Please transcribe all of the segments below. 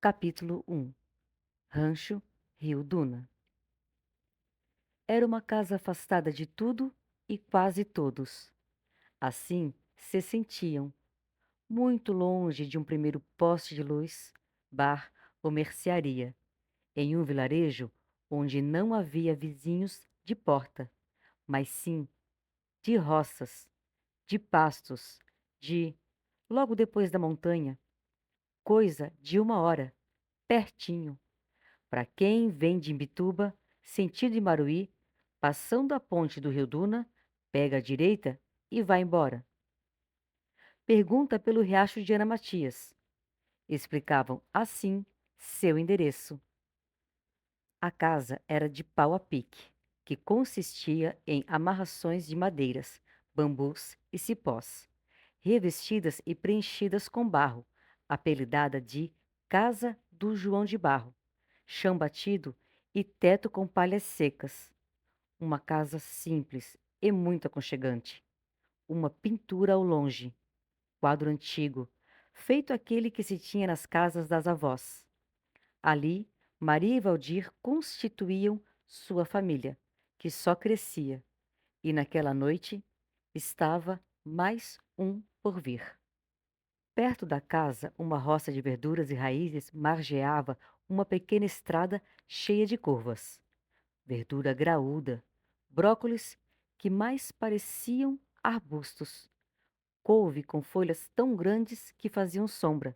Capítulo 1. Rancho Rio Duna. Era uma casa afastada de tudo e quase todos. Assim se sentiam, muito longe de um primeiro poste de luz, bar ou mercearia, em um vilarejo onde não havia vizinhos de porta, mas sim de roças, de pastos, de, logo depois da montanha, coisa de 1 hora, pertinho. Para quem vem de Imbituba, sentido Imaruí, passando a ponte do Rio Duna, pega a direita e vai embora. Pergunta pelo Riacho de Ana Matias. Explicavam assim seu endereço. A casa era de pau a pique, que consistia em amarrações de madeiras, bambus e cipós, revestidas e preenchidas com barro, apelidada de Casa do João de Barro, chão batido e teto com palhas secas. Uma casa simples e muito aconchegante. Uma pintura ao longe, quadro antigo, feito aquele que se tinha nas casas das avós. Ali, Maria e Valdir constituíam sua família, que só crescia, e naquela noite estava mais um por vir. Perto da casa, uma roça de verduras e raízes margeava uma pequena estrada cheia de curvas. Verdura graúda, brócolis que mais pareciam arbustos, couve com folhas tão grandes que faziam sombra,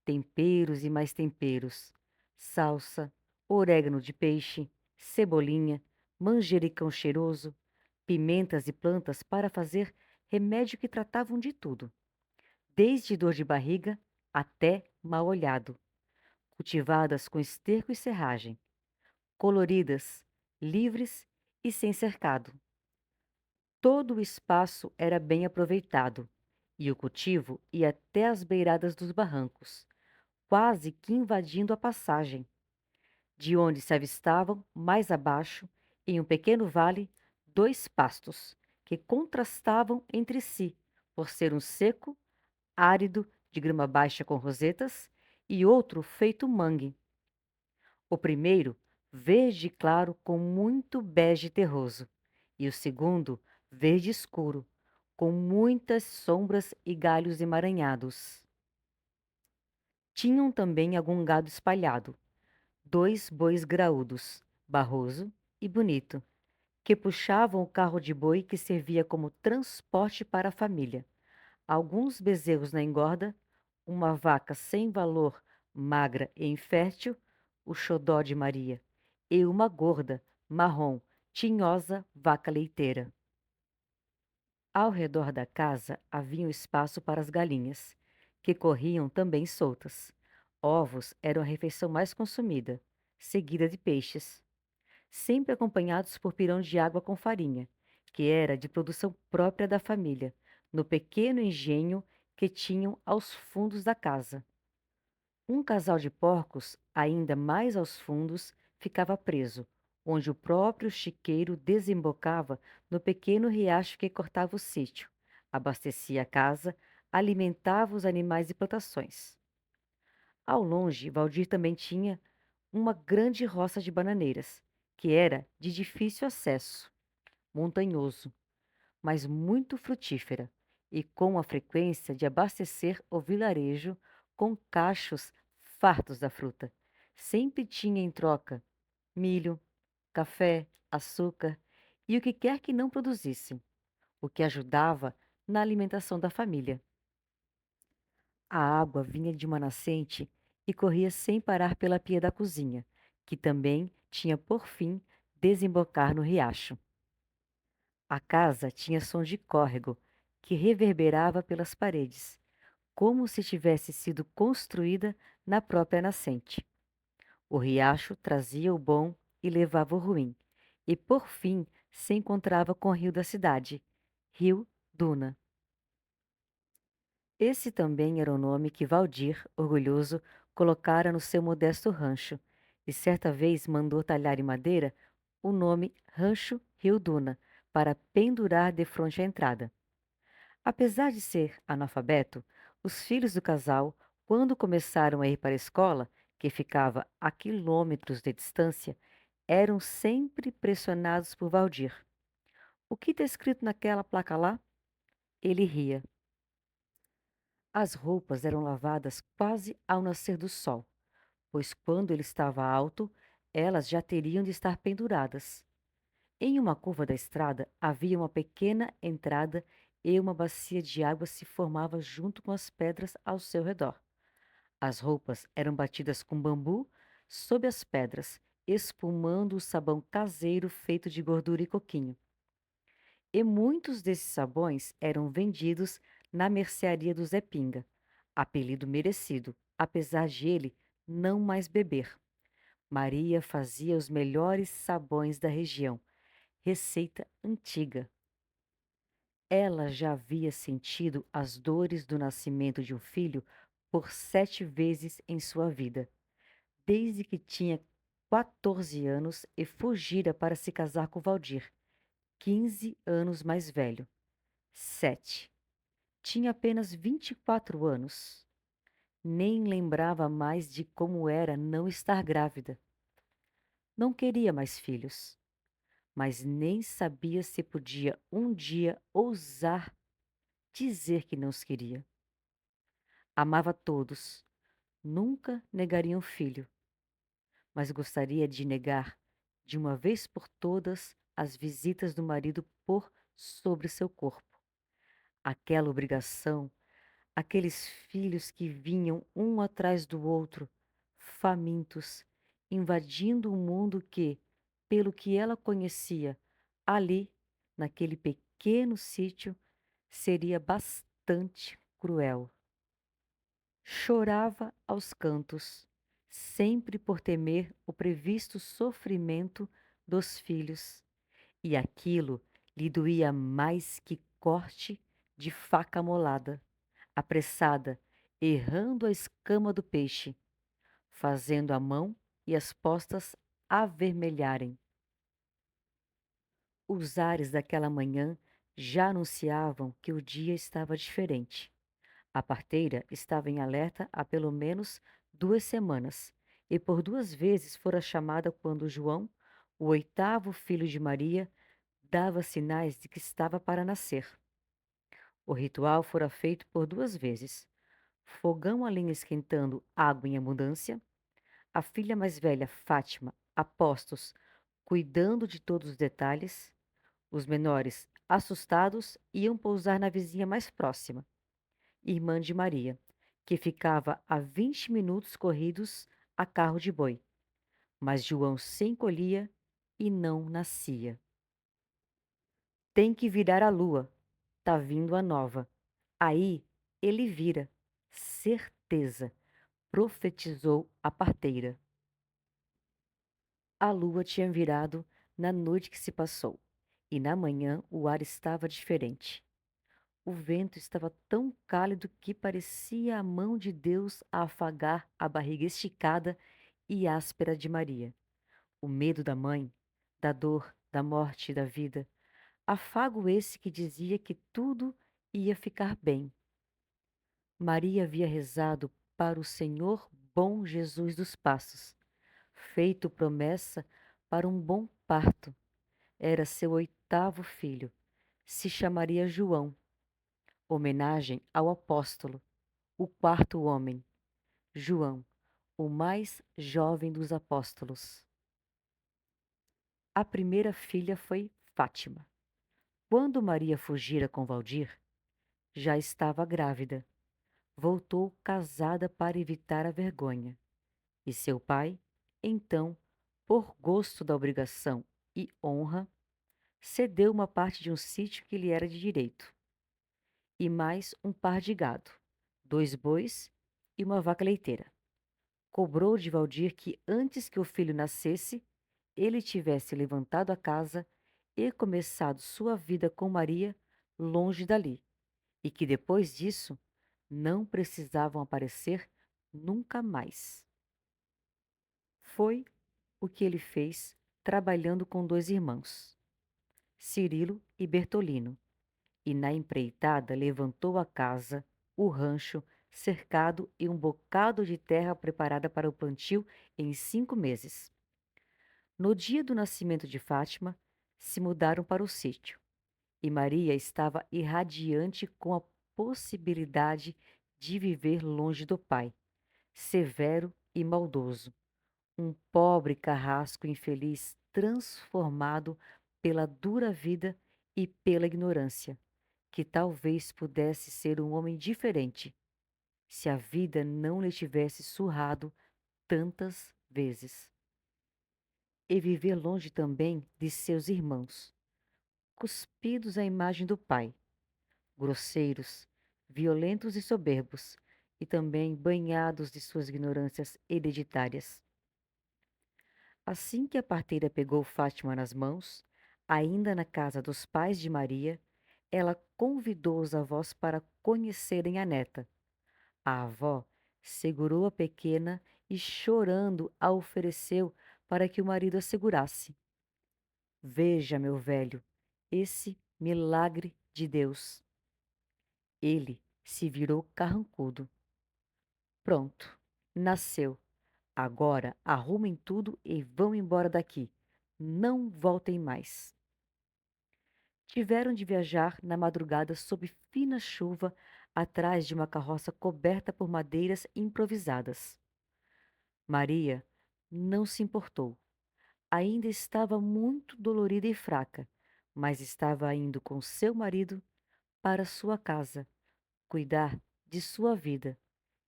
temperos e mais temperos, salsa, orégano de peixe, cebolinha, manjericão cheiroso, pimentas e plantas para fazer remédio que tratavam de tudo, desde dor de barriga até mal-olhado, cultivadas com esterco e serragem, coloridas, livres e sem cercado. Todo o espaço era bem aproveitado, e o cultivo ia até as beiradas dos barrancos, quase que invadindo a passagem, de onde se avistavam, mais abaixo, em um pequeno vale, 2 pastos, que contrastavam entre si, por ser um seco, árido, de grama baixa com rosetas, e outro feito mangue. O primeiro, verde claro com muito bege terroso, e o segundo, verde escuro, com muitas sombras e galhos emaranhados. Tinham também algum gado espalhado, 2 bois graúdos, Barroso e Bonito, que puxavam o carro de boi que servia como transporte para a família, alguns bezerros na engorda, uma vaca sem valor, magra e infértil, o xodó de Maria, e uma gorda, marrom, tinhosa vaca leiteira. Ao redor da casa havia um espaço para as galinhas, que corriam também soltas. Ovos eram a refeição mais consumida, seguida de peixes, sempre acompanhados por pirão de água com farinha, que era de produção própria da família, no pequeno engenho que tinham aos fundos da casa. Um casal de porcos, ainda mais aos fundos, ficava preso, onde o próprio chiqueiro desembocava no pequeno riacho que cortava o sítio, abastecia a casa, alimentava os animais e plantações. Ao longe, Valdir também tinha uma grande roça de bananeiras, que era de difícil acesso, montanhoso, mas muito frutífera, e com a frequência de abastecer o vilarejo com cachos fartos da fruta. Sempre tinha em troca milho, café, açúcar e o que quer que não produzissem, o que ajudava na alimentação da família. A água vinha de uma nascente e corria sem parar pela pia da cozinha, que também tinha por fim desembocar no riacho. A casa tinha som de córrego, que reverberava pelas paredes, como se tivesse sido construída na própria nascente. O riacho trazia o bom e levava o ruim, e por fim se encontrava com o rio da cidade, Rio Duna. Esse também era o nome que Valdir, orgulhoso, colocara no seu modesto rancho, e certa vez mandou talhar em madeira o nome Rancho Rio Duna, para pendurar defronte à entrada. Apesar de ser analfabeto, os filhos do casal, quando começaram a ir para a escola, que ficava a quilômetros de distância, eram sempre pressionados por Valdir. O que está escrito naquela placa lá? Ele ria. As roupas eram lavadas quase ao nascer do sol, pois quando ele estava alto, elas já teriam de estar penduradas. Em uma curva da estrada havia uma pequena entrada e uma bacia de água se formava junto com as pedras ao seu redor. As roupas eram batidas com bambu sob as pedras, espumando o sabão caseiro feito de gordura e coquinho. E muitos desses sabões eram vendidos na mercearia do Zé Pinga, apelido merecido, apesar de ele não mais beber. Maria fazia os melhores sabões da região, receita antiga. Ela já havia sentido as dores do nascimento de um filho por 7 vezes em sua vida, desde que tinha 14 anos e fugira para se casar com Valdir, 15 anos mais velho. 7. Tinha apenas 24 anos. Nem lembrava mais de como era não estar grávida. Não queria mais filhos, mas nem sabia se podia um dia ousar dizer que não os queria. Amava todos, nunca negaria um filho, mas gostaria de negar, de uma vez por todas, as visitas do marido por sobre seu corpo. Aquela obrigação, aqueles filhos que vinham um atrás do outro, famintos, invadindo o mundo que, pelo que ela conhecia, ali, naquele pequeno sítio, seria bastante cruel. Chorava aos cantos, sempre por temer o previsto sofrimento dos filhos, e aquilo lhe doía mais que corte de faca molada, apressada, errando a escama do peixe, fazendo a mão e as postas avermelharem. Os ares daquela manhã já anunciavam que o dia estava diferente. A parteira estava em alerta há pelo menos 2 semanas, e por 2 vezes fora chamada quando João, o 8º filho de Maria, dava sinais de que estava para nascer. O ritual fora feito por 2 vezes. Fogão a lenha esquentando água em abundância, a filha mais velha, Fátima, a postos, cuidando de todos os detalhes, os menores, assustados, iam pousar na vizinha mais próxima, irmã de Maria, que ficava a 20 minutos corridos a carro de boi. Mas João se encolhia e não nascia. Tem que virar a lua. Tá vindo a nova. Aí ele vira. Certeza, profetizou a parteira. A lua tinha virado na noite que se passou, e na manhã o ar estava diferente. O vento estava tão cálido que parecia a mão de Deus a afagar a barriga esticada e áspera de Maria. O medo da mãe, da dor, da morte e da vida. Afago esse que dizia que tudo ia ficar bem. Maria havia rezado para o Senhor bom Jesus dos Passos, feito promessa para um bom parto. Era seu 8º filho. Se chamaria João, homenagem ao apóstolo, o 4º homem, João, o mais jovem dos apóstolos. A primeira filha foi Fátima. Quando Maria fugira com Valdir, já estava grávida. Voltou casada para evitar a vergonha. E seu pai, então, por gosto da obrigação e honra, cedeu uma parte de um sítio que lhe era de direito, e mais um par de gado, 2 bois e uma vaca leiteira. Cobrou de Valdir que antes que o filho nascesse, ele tivesse levantado a casa e começado sua vida com Maria longe dali, e que depois disso não precisavam aparecer nunca mais. Foi o que ele fez trabalhando com 2 irmãos, Cirilo e Bertolino, e na empreitada levantou a casa, o rancho, cercado e um bocado de terra preparada para o plantio em 5 meses. No dia do nascimento de Fátima, se mudaram para o sítio, e Maria estava irradiante com a possibilidade de viver longe do pai, severo e maldoso, um pobre carrasco infeliz transformado pela dura vida e pela ignorância, que talvez pudesse ser um homem diferente se a vida não lhe tivesse surrado tantas vezes. E viver longe também de seus irmãos, cuspidos à imagem do pai, grosseiros, violentos e soberbos, e também banhados de suas ignorâncias hereditárias. Assim que a parteira pegou Fátima nas mãos, ainda na casa dos pais de Maria, ela convidou os avós para conhecerem a neta. A avó segurou a pequena e, chorando, a ofereceu para que o marido a segurasse. Veja, meu velho, esse milagre de Deus. Ele se virou carrancudo. Pronto, nasceu. Agora arrumem tudo e vão embora daqui. Não voltem mais. Tiveram de viajar na madrugada sob fina chuva atrás de uma carroça coberta por madeiras improvisadas. Maria não se importou. Ainda estava muito dolorida e fraca, mas estava indo com seu marido para sua casa, cuidar de sua vida,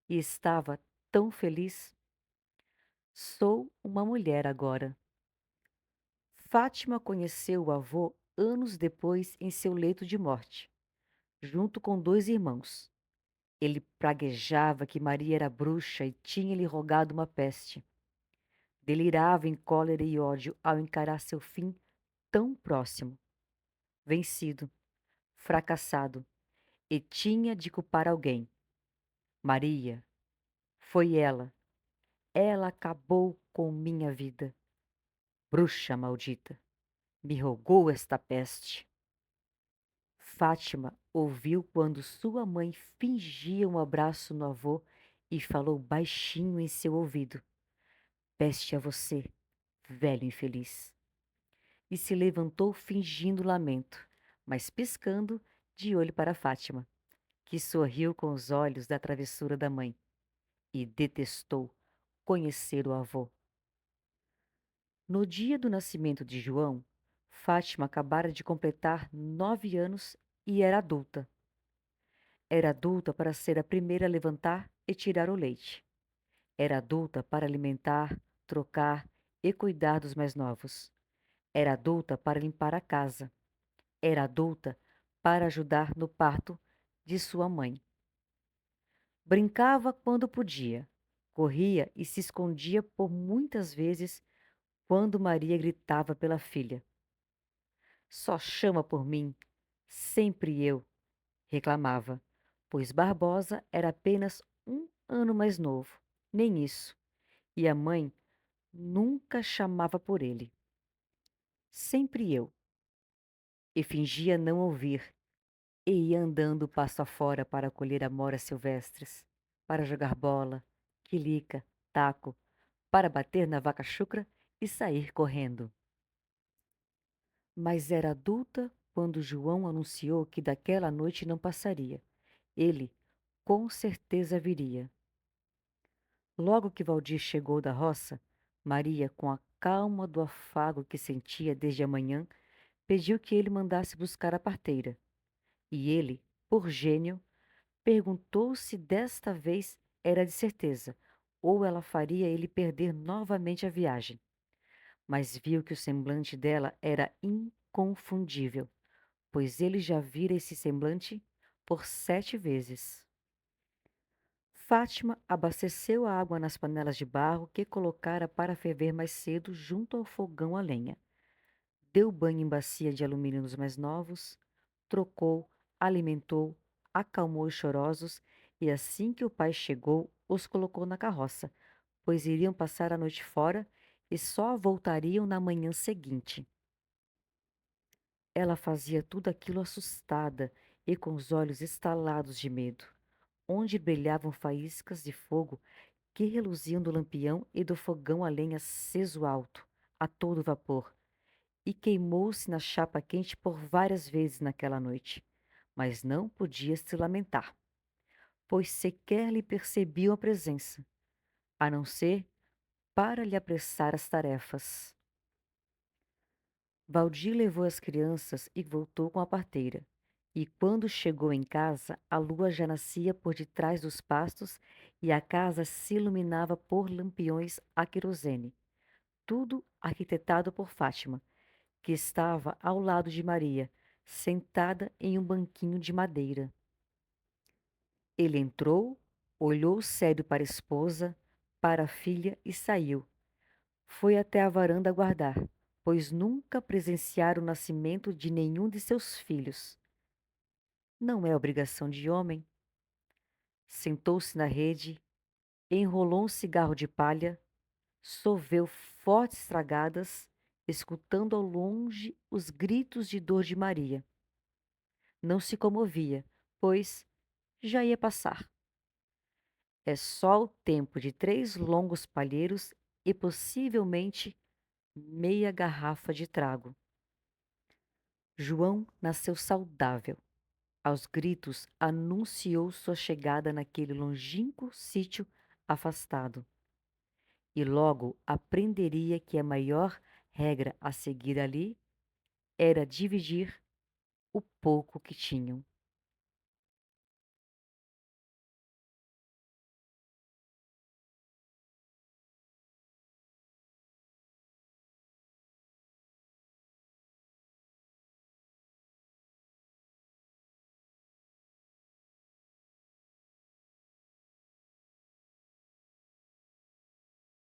e estava tão feliz. Sou uma mulher agora. Fátima conheceu o avô anos depois em seu leito de morte, junto com 2 irmãos. Ele praguejava que Maria era bruxa e tinha-lhe rogado uma peste. Delirava em cólera e ódio ao encarar seu fim tão próximo. Vencido, fracassado, e tinha de culpar alguém. Maria. Foi ela. Ela acabou com minha vida. Bruxa maldita. Me rogou esta peste. Fátima ouviu quando sua mãe fingia um abraço no avô e falou baixinho em seu ouvido: Peste a você, velho infeliz. E se levantou fingindo lamento, mas piscando de olho para Fátima, que sorriu com os olhos da travessura da mãe e detestou conhecer o avô. No dia do nascimento de João, Fátima acabara de completar 9 anos e era adulta. Era adulta para ser a primeira a levantar e tirar o leite. Era adulta para alimentar, trocar e cuidar dos mais novos. Era adulta para limpar a casa. Era adulta para ajudar no parto de sua mãe. Brincava quando podia. Corria e se escondia por muitas vezes quando Maria gritava pela filha. Só chama por mim, sempre eu, reclamava, pois Barbosa era apenas 1 ano mais novo, nem isso, e a mãe nunca chamava por ele. Sempre eu. E fingia não ouvir, e ia andando passo afora para colher amoras silvestres, para jogar bola, quilica, taco, para bater na vaca chucra e sair correndo. Mas era adulta quando João anunciou que daquela noite não passaria. Ele, com certeza, viria. Logo que Valdir chegou da roça, Maria, com a calma do afago que sentia desde a manhã, pediu que ele mandasse buscar a parteira. E ele, por gênio, perguntou se desta vez era de certeza, ou ela faria ele perder novamente a viagem. Mas viu que o semblante dela era inconfundível, pois ele já vira esse semblante por 7 vezes. Fátima abasteceu a água nas panelas de barro que colocara para ferver mais cedo junto ao fogão a lenha. Deu banho em bacia de alumínio nos mais novos, trocou, alimentou, acalmou os chorosos e assim que o pai chegou, os colocou na carroça, pois iriam passar a noite fora e só voltariam na manhã seguinte. Ela fazia tudo aquilo assustada e com os olhos estalados de medo. onde brilhavam faíscas de fogo que reluziam do lampião e do fogão a lenha aceso alto, a todo vapor, e queimou-se na chapa quente por várias vezes naquela noite. Mas não podia se lamentar, pois sequer lhe percebiam a presença, a não ser para lhe apressar as tarefas. Valdir levou as crianças e voltou com a parteira. E quando chegou em casa, a lua já nascia por detrás dos pastos e a casa se iluminava por lampiões a querosene, tudo arquitetado por Fátima, que estava ao lado de Maria, sentada em um banquinho de madeira. Ele entrou, olhou sério para a esposa, para a filha e saiu. Foi até a varanda aguardar, pois nunca presenciara o nascimento de nenhum de seus filhos. Não é obrigação de homem. Sentou-se na rede, enrolou um cigarro de palha, soveu fortes tragadas, escutando ao longe os gritos de dor de Maria. Não se comovia, pois já ia passar. É só o tempo de 3 longos palheiros e possivelmente meia garrafa de trago. João nasceu saudável. Aos gritos anunciou sua chegada naquele longínquo sítio afastado. E logo aprenderia que a maior regra a seguir ali era dividir o pouco que tinham.